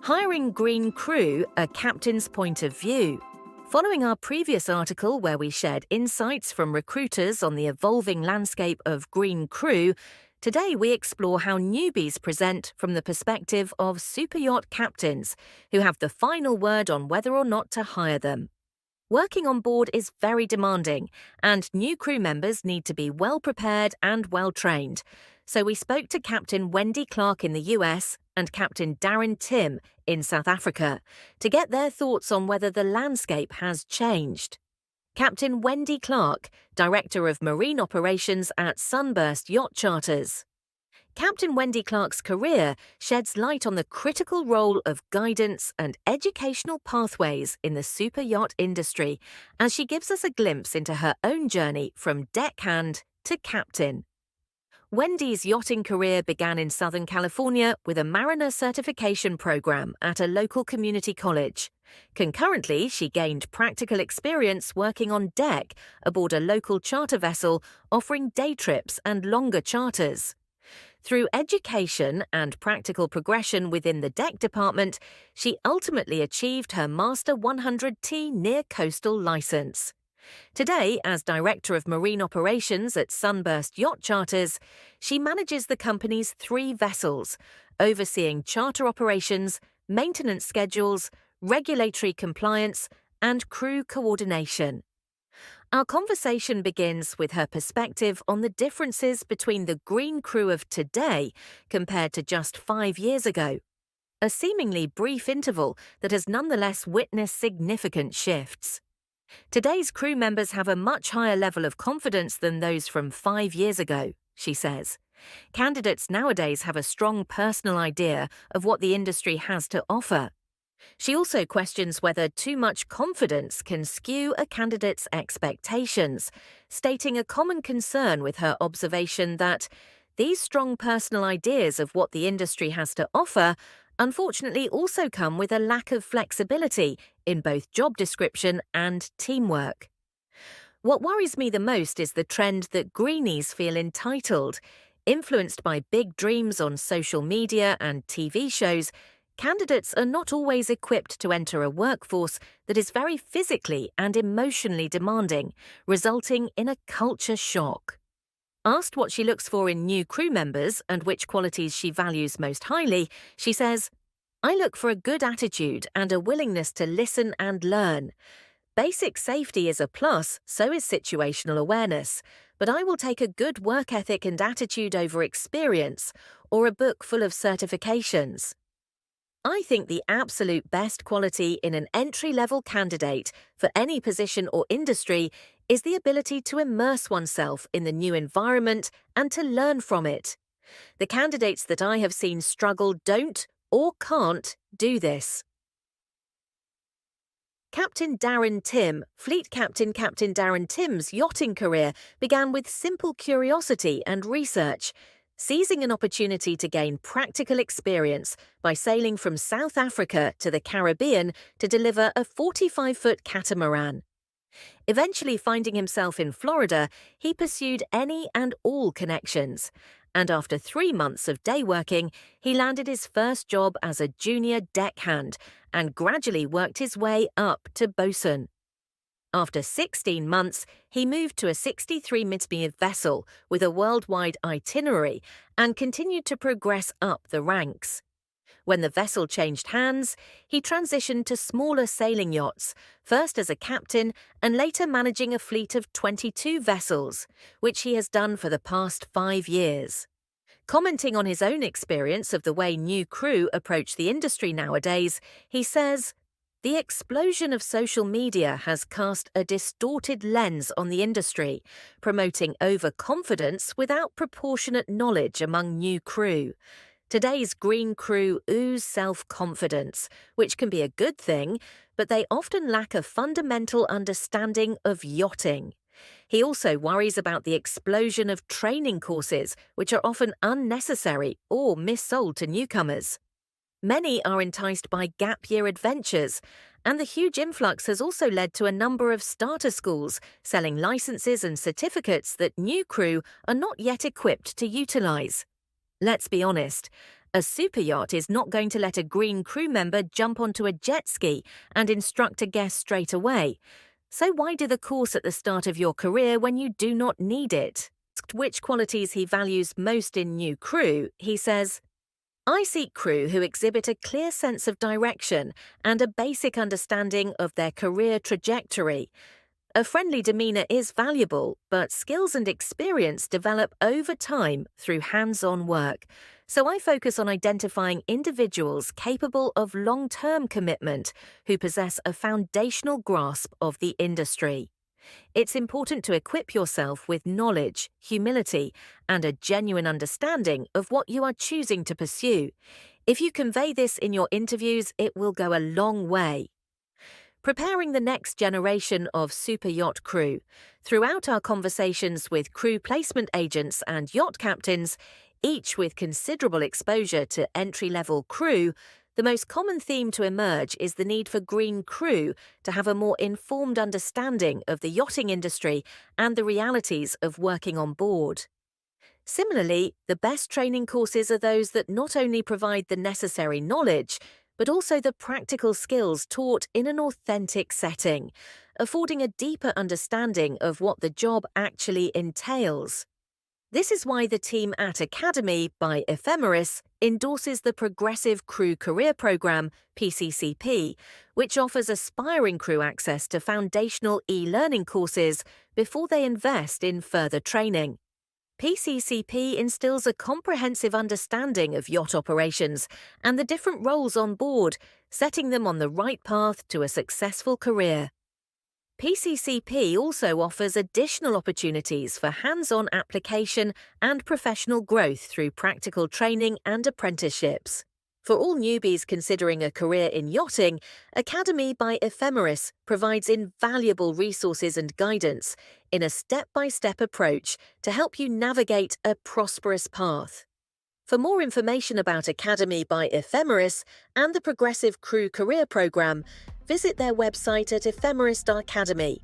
Hiring green crew, a captain's point of view. Following our previous article where we shared insights from recruiters on the evolving landscape of green crew, today we explore how newbies present from the perspective of superyacht captains who have the final word on whether or not to hire them. Working on board is very demanding, and new crew members need to be well prepared and well trained. So we spoke to Captain Wendy Clark in the US and Captain Darryn Timm in South Africa to get their thoughts on whether the landscape has changed. Captain Wendy Clark, Director of Marine Operations at Sunburst Yacht Charters. Captain Wendy Clark's career sheds light on the critical role of guidance and educational pathways in the superyacht industry as she gives us a glimpse into her own journey from deckhand to captain. Wendy's yachting career began in Southern California with a mariner certification program at a local community college. Concurrently, she gained practical experience working on deck aboard a local charter vessel offering day trips and longer charters. Through education and practical progression within the deck department, she ultimately achieved her Master 100T Near Coastal license. Today, as Director of Marine Operations at Sunburst Yacht Charters, she manages the company's 3 vessels, overseeing charter operations, maintenance schedules, regulatory compliance, and crew coordination. Our conversation begins with her perspective on the differences between the green crew of today compared to just 5 years ago, a seemingly brief interval that has nonetheless witnessed significant shifts. Today's crew members have a much higher level of confidence than those from 5 years ago, she says. Candidates nowadays have a strong personal idea of what the industry has to offer. She also questions whether too much confidence can skew a candidate's expectations, stating a common concern with her observation that these strong personal ideas of what the industry has to offer unfortunately also come with a lack of flexibility in both job description and teamwork. What worries me the most is the trend that greenies feel entitled. Influenced by big dreams on social media and TV shows, candidates are not always equipped to enter a workforce that is very physically and emotionally demanding, resulting in a culture shock. Asked what she looks for in new crew members and which qualities she values most highly, she says, "I look for a good attitude and a willingness to listen and learn. Basic safety is a plus, so is situational awareness, but I will take a good work ethic and attitude over experience or a book full of certifications." I think the absolute best quality in an entry-level candidate for any position or industry is the ability to immerse oneself in the new environment and to learn from it. The candidates that I have seen struggle don't or can't do this. Captain Darryn Timm, Fleet Captain Captain Darryn Timm's yachting career began with simple curiosity and research, seizing an opportunity to gain practical experience by sailing from South Africa to the Caribbean to deliver a 45-foot catamaran. Eventually finding himself in Florida, he pursued any and all connections, and after 3 months of day working, he landed his first job as a junior deckhand and gradually worked his way up to bosun. After 16 months, he moved to a 63-meter vessel with a worldwide itinerary and continued to progress up the ranks. When the vessel changed hands, he transitioned to smaller sailing yachts, first as a captain and later managing a fleet of 22 vessels, which he has done for the past 5 years. Commenting on his own experience of the way new crew approach the industry nowadays, he says, "The explosion of social media has cast a distorted lens on the industry, promoting overconfidence without proportionate knowledge among new crew. Today's green crew ooze self-confidence, which can be a good thing, but they often lack a fundamental understanding of yachting." He also worries about the explosion of training courses, which are often unnecessary or missold to newcomers. Many are enticed by gap-year adventures, and the huge influx has also led to a number of starter schools selling licenses and certificates that new crew are not yet equipped to utilize. Let's be honest, A superyacht is not going to let a green crew member jump onto a jet ski and instruct a guest straight away. So why do the course at the start of your career when you do not need it? Asked which qualities he values most in new crew, he says, "I seek crew who exhibit a clear sense of direction and a basic understanding of their career trajectory. A friendly demeanour is valuable, but skills and experience develop over time through hands-on work. So I focus on identifying individuals capable of long-term commitment who possess a foundational grasp of the industry. It's important to equip yourself with knowledge, humility, and a genuine understanding of what you are choosing to pursue. If you convey this in your interviews, it will go a long way." Preparing the next generation of super yacht crew. Throughout our conversations with crew placement agents and yacht captains, each with considerable exposure to entry-level crew, the most common theme to emerge is the need for green crew to have a more informed understanding of the yachting industry and the realities of working on board. Similarly, the best training courses are those that not only provide the necessary knowledge, but also the practical skills taught in an authentic setting, affording a deeper understanding of what the job actually entails. This is why the team at Academy by Ephemeris endorses the Progressive Crew Career Programme, PCCP, which offers aspiring crew access to foundational e-learning courses before they invest in further training. PCCP instills a comprehensive understanding of yacht operations and the different roles on board, setting them on the right path to a successful career. PCCP also offers additional opportunities for hands-on application and professional growth through practical training and apprenticeships. For all newbies considering a career in yachting, Academy by Ephemeris provides invaluable resources and guidance in a step-by-step approach to help you navigate a prosperous path. For more information about Academy by Ephemeris and the Progressive Crew Career Programme, visit their website at ephemeris.academy.